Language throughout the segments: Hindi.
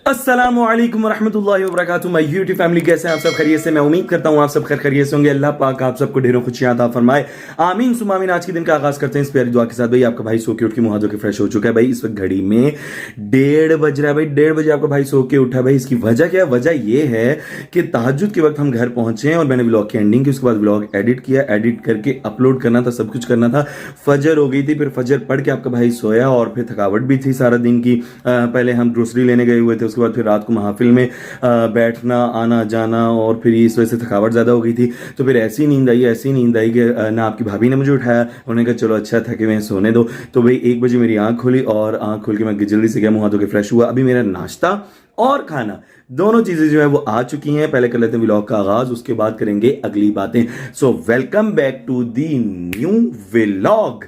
अस्सलामुअलैकुम वरहमतुल्लाहि वबरकातुहू। माय यूट्यूब फैमिली, कैसे हैं आप सब? खैरियत से? मैं उम्मीद करता हूँ आप सब खैरियत से होंगे। अल्लाह पाक आप सबको ढेरों खुशियां अता फरमाए, आमीन सुम्मा आमीन। आज के दिन का आगाज करते हैं इस प्यारी दुआ के साथ। भाई आपका भाई सो के उठ के मुंह हाथ धो के फ्रेश हो चुका है। भाई इस वक्त घड़ी में 1:30 बज रहा है। भाई 1:30 बजे आपका भाई सो के उठा है। भाई इसकी वजह क्या है? वजह ये है कि तहज्जुद के वक्त हम घर पहुंचे हैं और मैंने व्लॉग की एंडिंग की, उसके बाद व्लॉग एडिट किया, एडिट करके अपलोड करना था, सब कुछ करना था। फजर हो गई थी, फिर फजर पढ़ के आपका भाई सोया और फिर थकावट भी थी सारा दिन की। पहले हम ग्रोसरी लेने गए हुए थे, उसके बाद फिर रात को महफिल में बैठना आना जाना, और फिर इस वजह से थकावट ज़्यादा हो गई थी। तो फिर ऐसी नींद आई कि ना आपकी भाभी ने मुझे उठाया, उन्होंने कहा चलो अच्छा था कि मैं सोने दो। तो भाई 1 बजे मेरी आंख खुली और आंख खोल के मैं जल्दी से गया, मुंह हाथ धो के फ्रेश हुआ। अभी मेरा नाश्ता और खाना दोनों चीजें जो है वो आ चुकी हैं। पहले कर लेते हैं व्लॉग का आगाज, उसके बाद करेंगे अगली बातें। So welcome back to the new vlog.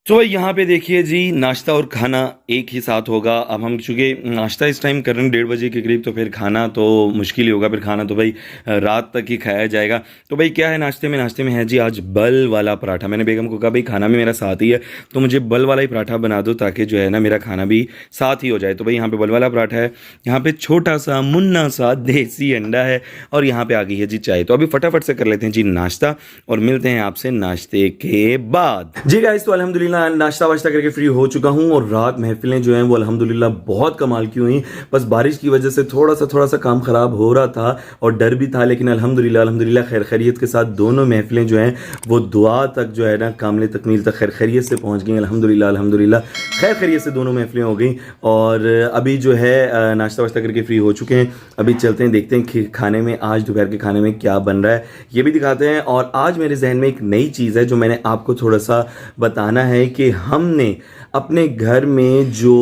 तो यहाँ पे देखिए जी, नाश्ता और खाना एक ही साथ होगा। अब हम चूँकि नाश्ता इस टाइम कर रहे हैं 1:30 बजे के करीब, तो फिर खाना तो मुश्किल ही होगा। फिर खाना तो भाई रात तक ही खाया जाएगा। तो भाई क्या है नाश्ते में है जी आज बल वाला पराठा। मैंने बेगम को कहा भाई खाना भी मेरा साथ ही है, तो मुझे बल वाला ही पराठा बना दो ताकि जो है ना मेरा खाना भी साथ ही हो जाए। तो भाई यहाँ पे बल वाला पराठा है, यहाँ पे छोटा सा मुन्ना सा देसी अंडा है, और यहाँ पे आ गई है जी चाय। तो अभी फटाफट से कर लेते हैं जी नाश्ता और मिलते हैं आपसे नाश्ते के बाद। जी गाइस, तो अल्हम्दुलिल्लाह नाश्ता वाश्ता करके फ्री हो चुका हूं, और रात महफिलें जो हैं वो अल्हम्दुलिल्लाह बहुत कमाल की हुई। बस बारिश की वजह से थोड़ा सा काम खराब हो रहा था और डर भी था, लेकिन अल्हम्दुलिल्लाह खैर खैरियत के साथ दोनों महफिलें जो हैं वो दुआ तक जो है ना कामिल तकमील तक खैर खैरियत से पहुंच गई। अल्हम्दुलिल्लाह खैर खैरियत से दोनों महफिलें हो गई। और अभी जो है नाश्ता वाश्ता करके फ्री हो चुके हैं। अभी चलते हैं, देखते हैं कि खाने में आज दोपहर के खाने में क्या बन रहा है ये भी दिखाते हैं। और आज मेरे जहन में एक नई चीज़ है जो मैंने आपको थोड़ा सा बताना है कि हमने अपने घर में जो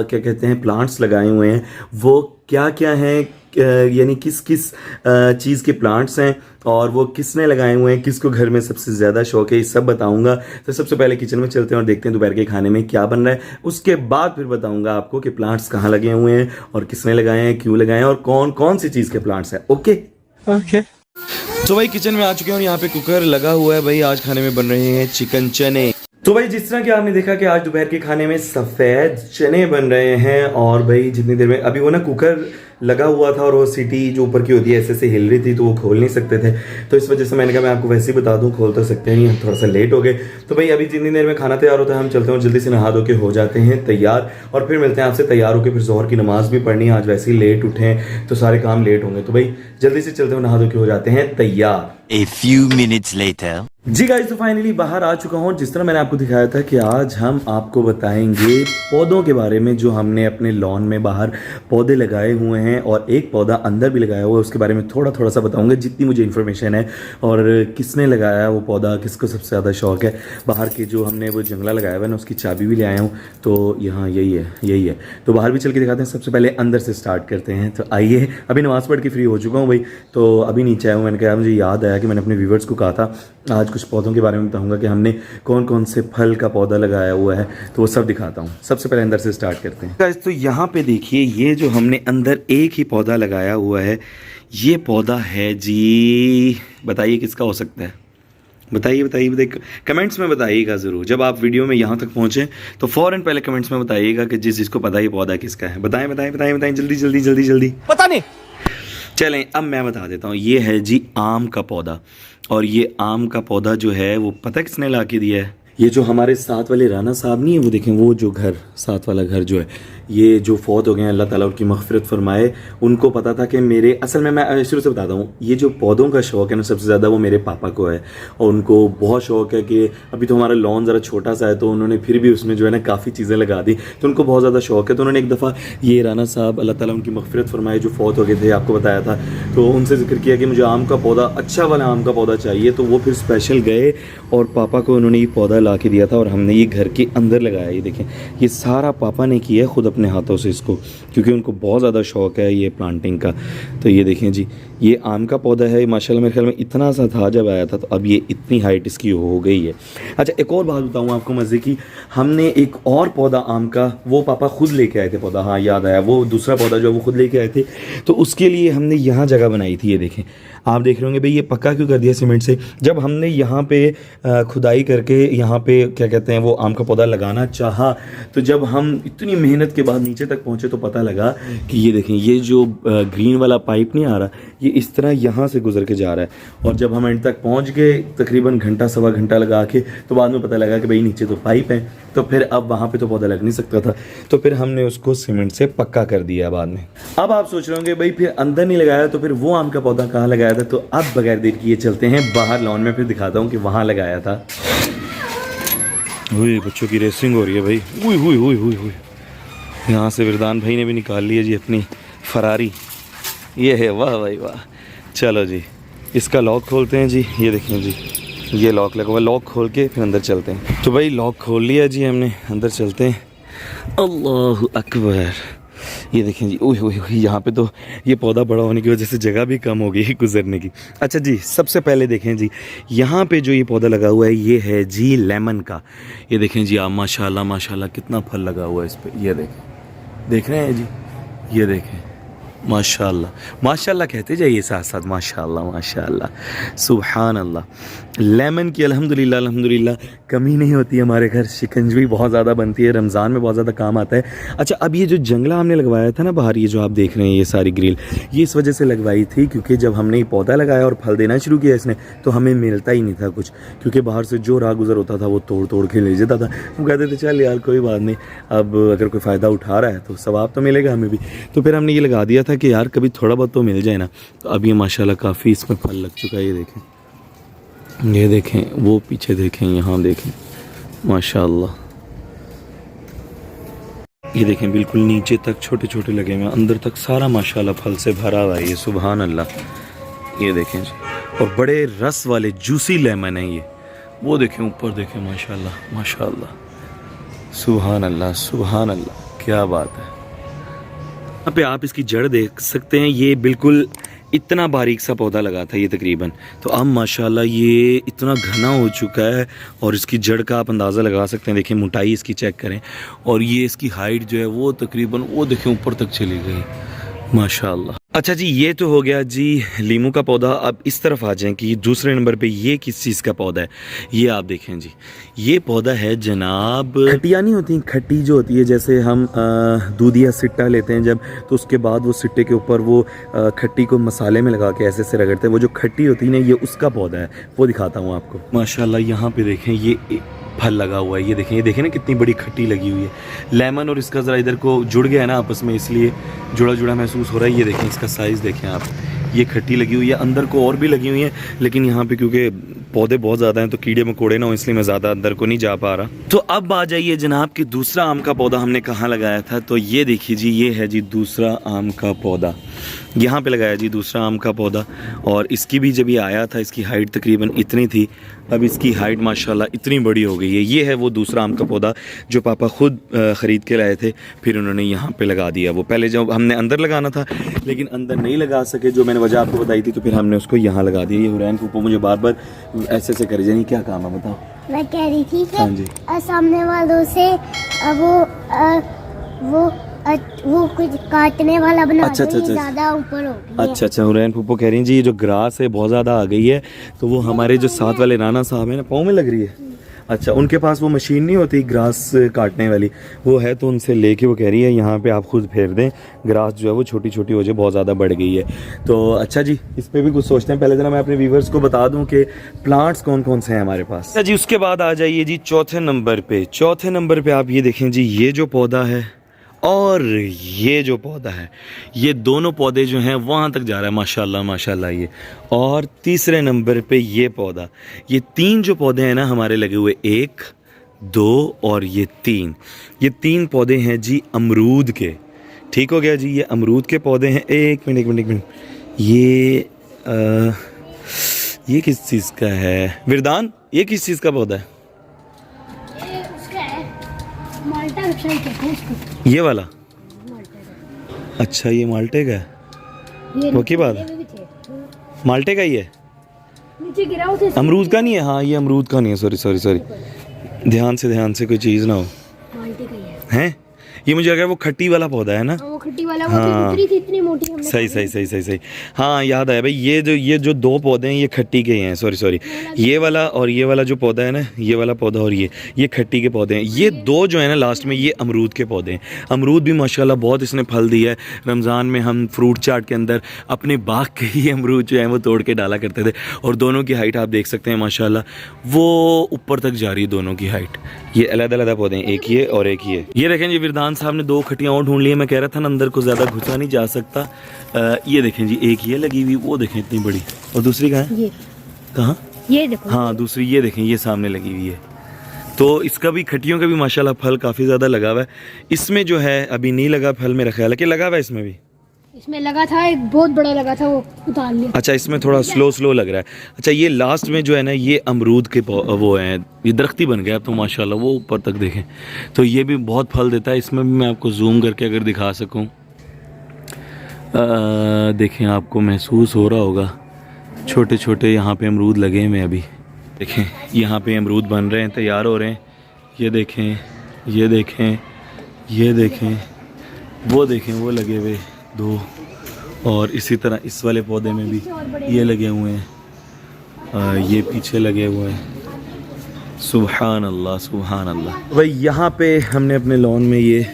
क्या कहते हैं प्लांट्स लगाए हुए हैं वो क्या क्या हैं, यानी किस किस चीज़ के प्लांट्स हैं और वो किसने लगाए हुए हैं, किसको घर में सबसे ज़्यादा शौक है, ये सब बताऊंगा। तो सबसे पहले किचन में चलते हैं और देखते हैं दोपहर के खाने में क्या बन रहा है। उसके बाद फिर बताऊंगा आपको कि प्लांट्स कहाँ लगे हुए हैं और किसने लगाए हैं, क्यों लगाए हैं और कौन कौन सी चीज़ के प्लांट्स हैं। ओके। तो भाई किचन में आ चुके हैं और यहाँ पे कुकर लगा हुआ है। भाई आज खाने में बन रहे हैं चिकन चने। तो भाई जिस तरह कि आपने देखा कि आज दोपहर के खाने में सफ़ेद चने बन रहे हैं, और भाई जितनी देर में अभी वो ना कुकर लगा हुआ था और वो सीटी जो ऊपर की होती है ऐसे हिल रही थी, तो वो खोल नहीं सकते थे। तो इस वजह से मैंने कहा मैं आपको वैसे ही बता दूं, खोल तो सकते नहीं, हम थोड़ा सा लेट हो गए। तो भाई अभी जितनी देर में खाना तैयार होता है हम चलते हैं, जल्दी से नहा धो के हो जाते हैं तैयार, और फिर मिलते हैं आपसे तैयार होकर। फिर ज़ोहर की नमाज़ भी पढ़नी है, आज वैसे ही लेट उठे हैं तो सारे काम लेट होंगे। तो भाई जल्दी से चलते हैं, नहा धो के हो जाते हैं तैयार। A few minutes later. जी गाइस, तो फाइनली बाहर आ चुका हूँ। जिस तरह मैंने आपको दिखाया था कि आज हम आपको बताएंगे पौधों के बारे में, जो हमने अपने लॉन में बाहर पौधे लगाए हुए हैं, और एक पौधा अंदर भी लगाया हुआ है, उसके बारे में थोड़ा सा बताऊंगा जितनी मुझे इन्फॉर्मेशन है, और किसने लगाया वो पौधा, किसको सबसे ज़्यादा शौक है। बाहर के जो हमने वो जंगला लगाया हुआ है ना, उसकी चाबी भी ले आया हूँ। तो यहाँ यही है। तो बाहर भी चल के दिखाते हैं। सबसे पहले अंदर से स्टार्ट करते हैं। तो आइए, अभी नमाज़ पढ़ के फ्री हो चुका हूँ भाई, तो अभी नीचे आया हूँ। मैंने कहा मुझे याद आया कि मैंने अपने व्यूवर्स को कहा था आज कुछ पौधों के बारे में बताऊंगा कि हमने कौन कौन से फल का पौधा लगाया हुआ है, तो वो सब दिखाता हूँ। सबसे पहले अंदर से स्टार्ट करते हैं। तो यहाँ पे देखिए, ये जो हमने अंदर एक ही पौधा लगाया हुआ है, ये पौधा है जी, बताइए किसका हो सकता है? बताइए कमेंट्स में बताइएगा ज़रूर। जब आप वीडियो में यहाँ तक पहुँचे तो फ़ौरन पहले कमेंट्स में बताइएगा कि जिसको पता ये पौधा किसका है। बताएं जल्दी। पता नहीं। चलें अब मैं बता देता हूँ। ये है जी आम का पौधा, और ये आम का पौधा जो है वो पता किसने ला के दिया है? ये जो हमारे साथ वाले राना साहब नहीं है, वो देखें, वो जो घर साथ वाला घर जो है, ये जो फौत हो गए हैं, अल्लाह ताला उनकी मग़फ़िरत फरमाए। उनको पता था कि मेरे असल में, मैं शुरू से बताता हूँ, ये जो पौधों का शौक़ है ना सबसे ज़्यादा वो मेरे पापा को है, और उनको बहुत शौक़ है कि अभी तो हमारा लॉन ज़रा छोटा सा है, तो उन्होंने फिर भी उसमें जो है ना काफ़ी चीज़ें लगा दी, तो उनको बहुत ज़्यादा शौक़ है। तो उन्होंने एक दफ़ा ये राना साहब अल्लाह ताला उनकी मग़फ़िरत फरमाए जो फौत हो गए थे, आपको बताया था, तो उनसे जिक्र किया कि मुझे आम का पौधा, अच्छा वाला आम का पौधा चाहिए। तो वो फिर स्पेशल गए और पापा को उन्होंने ये पौधा ला के दिया था, और हमने ये घर के अंदर लगाया। ये देखें, ये सारा पापा ने किया खुद अपने हाथों से इसको, क्योंकि उनको बहुत ज़्यादा शौक़ है ये प्लांटिंग का। तो ये देखें जी, ये आम का पौधा है। माशाल्लाह मेरे ख्याल में इतना सा था जब आया था, तो अब ये इतनी हाइट इसकी हो गई है। अच्छा, एक और बात बताऊँ आपको मज़े की, हमने एक और पौधा आम का, वो पापा खुद लेके आए थे पौधा, हाँ याद आया, वो दूसरा पौधा जो है वो खुद लेके आए थे। तो उसके लिए हमने यहाँ जगह बनाई थी, ये देखें। आप देख रहे होंगे भाई ये पक्का क्यों कर दिया सीमेंट से। जब हमने यहाँ पे खुदाई करके यहाँ पे क्या कहते हैं वो आम का पौधा लगाना चाहा, तो जब हम इतनी मेहनत के बाद नीचे तक पहुँचे तो पता लगा कि ये देखें ये जो ग्रीन वाला पाइप नहीं आ रहा, ये इस तरह यहाँ से गुजर के जा रहा है। और जब हम एंड तक पहुँच गए तकरीबन घंटा सवा घंटा लगा के, तो बाद में पता लगा कि भाई नीचे तो पाइप है, तो फिर अब वहाँ पे तो पौधा लग नहीं सकता था, तो फिर हमने उसको सीमेंट से पक्का कर दिया बाद में। अब आप सोच रहे होंगे भाई फिर अंदर नहीं लगाया तो फिर वो आम का पौधा कहाँ लगाया था, तो अब बगैर देर किए चलते हैं बाहर लॉन में, फिर दिखाता हूँ कि वहाँ लगाया था। हुई बच्चों की रेसिंग हो रही है भाई, हुई हुई हुई हुई हुई। यहाँ से विरदान भाई ने भी निकाल लिया जी अपनी फरारी, ये है, वाह भाई वाह। चलो जी इसका लॉक खोलते हैं जी, ये देखें जी ये लॉक लगा हुआ, लॉक खोल के फिर अंदर चलते हैं। तो भाई लॉक खोल लिया जी हमने, अंदर चलते हैं। अल्लाह अकबर, ये देखें जी, ओह ओह यहाँ पे तो ये पौधा बड़ा होने की वजह से जगह भी कम हो गई गुजरने की। अच्छा जी सबसे पहले देखें जी यहाँ पे जो ये पौधा लगा हुआ है ये है जी लेमन का। ये देखें जी आप माशाल्लाह माशाल्लाह कितना फल लगा हुआ है इस पर, ये देखें, देख रहे हैं जी, ये देखें माशाल्लाह माशाल्लाह कहते जाइए साथ साथ, माशाल्लाह माशाल्लाह सुभान अल्लाह। लेमन की अल्हम्दुलिल्लाह अल्हम्दुलिल्लाह कमी नहीं होती हमारे घर, शिकंजवी बहुत ज़्यादा बनती है, रमज़ान में बहुत ज़्यादा काम आता है। अच्छा अब ये जो जंगला हमने लगवाया था ना बाहर, ये जो आप देख रहे हैं ये सारी ग्रिल, ये इस वजह से लगवाई थी क्योंकि जब हमने ये पौधा लगाया और फल देना शुरू किया इसने, तो हमें मिलता ही नहीं था कुछ, क्योंकि बाहर से जो राह गुजर होता था वो तोड़ तोड़ के ले जाता था। हम कहते थे चल यार कोई बात नहीं, अब अगर कोई फ़ायदा उठा रहा है तो सवाब तो मिलेगा हमें भी। तो फिर हमने ये लगा दिया था कि यार कभी थोड़ा बहुत तो मिल जाए ना। तो अब ये माशाल्लाह काफ़ी इसमें फल लग चुका है, ये देखें, ये देखें, वो पीछे देखें, यहाँ देखें माशाल्लाह, ये देखें बिल्कुल नीचे तक छोटे छोटे लगे हुए, अंदर तक सारा माशाल्लाह फल से भरा हुआ है ये, सुभान अल्लाह। ये देखें जी, और बड़े रस वाले जूसी लेमन है ये, वो देखें ऊपर देखें माशाल्लाह माशाल्लाह, सुभान अल्लाह सुभान अल्लाह, क्या बात है। यहाँ पे आप इसकी जड़ देख सकते हैं, ये बिल्कुल इतना बारीक सा पौधा लगा था ये तकरीबन, तो अब माशाल्लाह ये इतना घना हो चुका है और इसकी जड़ का आप अंदाज़ा लगा सकते हैं। देखिए मोटाई इसकी चेक करें, और ये इसकी हाइट जो है वो तकरीबन वो देखें ऊपर तक चली गई माशाल्लाह। अच्छा जी ये तो हो गया जी लीमू का पौधा। अब इस तरफ आ जाएं कि दूसरे नंबर पे ये किस चीज़ का पौधा है, ये आप देखें जी, ये पौधा है जनाब, खटिया नहीं होती, खट्टी जो होती है, जैसे हम दूध या सिट्टा लेते हैं जब, तो उसके बाद वो सिट्टे के ऊपर वो खट्टी को मसाले में लगा के ऐसे से रगड़ते हैं, वो जो खट्टी होती है ना, ये उसका पौधा है, वो दिखाता हूँ आपको। माशाल्लाह यहाँ पे देखें ये फल लगा हुआ है, ये देखें ना कितनी बड़ी खट्टी लगी हुई है। लेमन और इसका ज़रा इधर को जुड़ गया है ना आपस में, इसलिए जुड़ा जुड़ा महसूस हो रहा है। ये देखें इसका साइज़ देखें आप, ये खट्टी लगी हुई है, अंदर को और भी लगी हुई है, लेकिन यहाँ पे क्योंकि पौधे बहुत ज़्यादा हैं तो कीड़े मकोड़े ना हो, इसलिए मैं ज़्यादा अंदर को नहीं जा पा रहा। तो अब आ जाइए जनाब कि दूसरा आम का पौधा हमने कहाँ लगाया था, तो ये देखिए जी ये है जी दूसरा आम का पौधा, यहाँ पे लगाया जी दूसरा आम का पौधा। और इसकी भी जब ये आया था इसकी हाइट तकरीबन इतनी थी, अब इसकी हाइट माशाल्लाह इतनी बड़ी हो गई है। ये है वो दूसरा आम का पौधा जो पापा ख़ुद ख़रीद के लाए थे, फिर उन्होंने यहाँ पे लगा दिया। वो पहले जब हमने अंदर लगाना था लेकिन अंदर नहीं लगा सके, जो मैंने वजह आपको बताई थी, तो फिर हमने उसको यहाँ लगा दिया। ये हुरैन फूफो मुझे बार बार ऐसे ऐसे करे जानी, क्या काम है बताओ। मैं कह रही थी कि हाँ जी, सामने वालों से वो कुछ काटने वाला बना अच्छा, दो, अच्छा, ये अच्छा। ज़्यादा ऊपर हो गई है। अच्छा हुरैन फूफो कह रही हैं जी ये जो ग्रास है बहुत ज़्यादा आ गई है, तो वो हमारे जो साथ वाले राना साहब हैं ना, पाँव में लग रही है। अच्छा उनके पास वो मशीन नहीं होती ग्रास काटने वाली, वो है, तो उनसे लेके वो कह रही है यहाँ पे आप खुद फेर दें, ग्रास जो है वो छोटी छोटी हो जाए, बहुत ज़्यादा बढ़ गई है। तो अच्छा जी इस पर भी कुछ सोचते हैं। पहले ज़रा मैं अपने व्यूवर्स को बता दूं कि प्लांट्स कौन कौन से हैं हमारे पास। अच्छा जी उसके बाद आ जाइए जी चौथे नंबर पे। चौथे नंबर पे आप ये देखें जी, ये जो पौधा है और ये जो पौधा है, ये दोनों पौधे जो हैं वहाँ तक जा रहा है माशाल्लाह माशाल्लाह ये। और तीसरे नंबर पे ये पौधा, ये तीन जो पौधे हैं ना हमारे लगे हुए, 1 2 और ये 3, ये 3 पौधे हैं जी अमरूद के। ठीक हो गया जी, ये अमरूद के पौधे हैं। एक मिनट ये किस चीज़ का है विरदान, ये किस चीज़ का पौधा है? ये उसका है, माल्टा वृक्षाई कहते हैं इसको। ये वाला? अच्छा ये माल्टे का है, ये वो की बात नीचे भी थे। माल्टे का ही है, नीचे गिरा उसे, अमरूद का नहीं है। हाँ ये अमरूद का नहीं है, सॉरी ध्यान से कोई चीज़ ना हो। माल्टे का ही है। हैं ये मुझे लग रहा है वो खट्टी वाला पौधा है ना। वो खट्टी वाला वो हाँ। उतरी थी इतनी मोटी हमने सही सही सही सही सही। हाँ याद आया भाई, ये जो दो पौधे हैं ये खट्टी के हैं, सॉरी ये वाला और ये वाला जो पौधा है ना, ये वाला पौधा और ये खट्टी के पौधे हैं। ये दो जो है ना लास्ट में, ये अमरूद के पौधे हैं। अमरूद भी माशाल्लाह बहुत इसने फल दिया है। रमज़ान में हम फ्रूट चाट के अंदर अपने बाग के ही अमरूद जो है वो तोड़ के डाला करते थे, और दोनों की हाइट आप देख सकते हैं माशाल्लाह वो ऊपर तक जा रही है दोनों की हाइट। ये अलग-अलग पौधे हैं, एक ये और एक ये देखें जी, विरदान साहब ने दो खट्टियाँ और ढूंढ ली है। मैं कह रहा था ना अंदर को ज़्यादा घुसा नहीं जा सकता। ये देखें जी, एक ये लगी हुई, वो देखें इतनी बड़ी, और दूसरी कहाँ है? ये कहाँ? ये देखो। हाँ दूसरी ये देखें, ये सामने लगी हुई है। तो इसका भी, खट्टियों का भी माशाल्लाह फल काफ़ी ज़्यादा लगा हुआ है। इसमें जो है अभी नहीं लगा फल, मेरा ख्याल है कि लगा हुआ है इसमें भी। इसमें लगा था, एक बहुत बड़ा लगा था, वो उतार लिया। अच्छा, इसमें थोड़ा स्लो लग रहा है। अच्छा, ये लास्ट में जो है ना, ये अमरूद के वो हैं, ये दरख्ती बन गया अब तो माशाल्लाह, वो ऊपर तक देखें तो ये भी बहुत फल देता है। इसमें भी मैं आपको जूम करके अगर दिखा सकूं, देखें आपको महसूस हो रहा होगा, छोटे छोटे यहाँ पे अमरूद लगे हैं। अभी देखें यहाँ पे अमरूद बन रहे हैं, तैयार हो रहे हैं। ये देखें, ये देखें, ये देखें, वो देखें, वो लगे हुए दो, और इसी तरह इस वाले पौधे में भी ये लगे हुए हैं, ये पीछे लगे हुए हैं। सुभान अल्लाह, सुभान अल्लाह। भाई यहाँ पे हमने अपने लॉन में ये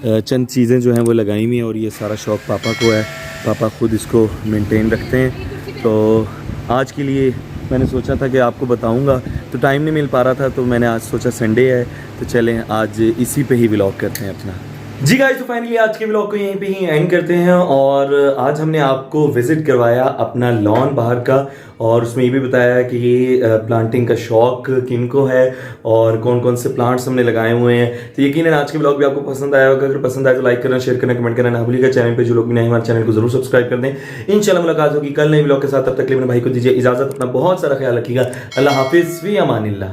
चंद चीज़ें जो हैं वो लगाई हुई हैं, और ये सारा शौक़ पापा को है। पापा खुद इसको मेंटेन रखते हैं। तो आज के लिए मैंने सोचा था कि आपको बताऊंगा, तो टाइम नहीं मिल पा रहा था, तो मैंने आज सोचा संडे है तो चलें आज इसी पे ही व्लॉग करते हैं अपना। जी गाइस, तो फाइनली आज के व्लॉग को यहीं पे ही एंड करते हैं। और आज हमने आपको विजिट करवाया अपना लॉन बाहर का, और उसमें ये भी बताया कि ये प्लांटिंग का शौक किनको है और कौन कौन से प्लांट्स हमने लगाए हुए हैं। तो यकीनन आज के व्लॉग भी आपको पसंद आया होगा। अगर पसंद आए तो लाइक करना, शेयर करना, कमेंट करना ना भूलिएगा। चैनल पे जो लोग भी नए, हमारे चैनल को जरूर सब्सक्राइब कर दें। इंशाल्लाह मुलाकात होगी कल नए व्लॉग के साथ। तब तक के लिए मेरे भाई को दीजिए इजाजत, अपना बहुत सारा ख्याल रखिएगा। अल्लाह हाफिज़, फ़ी अमानिल्लाह।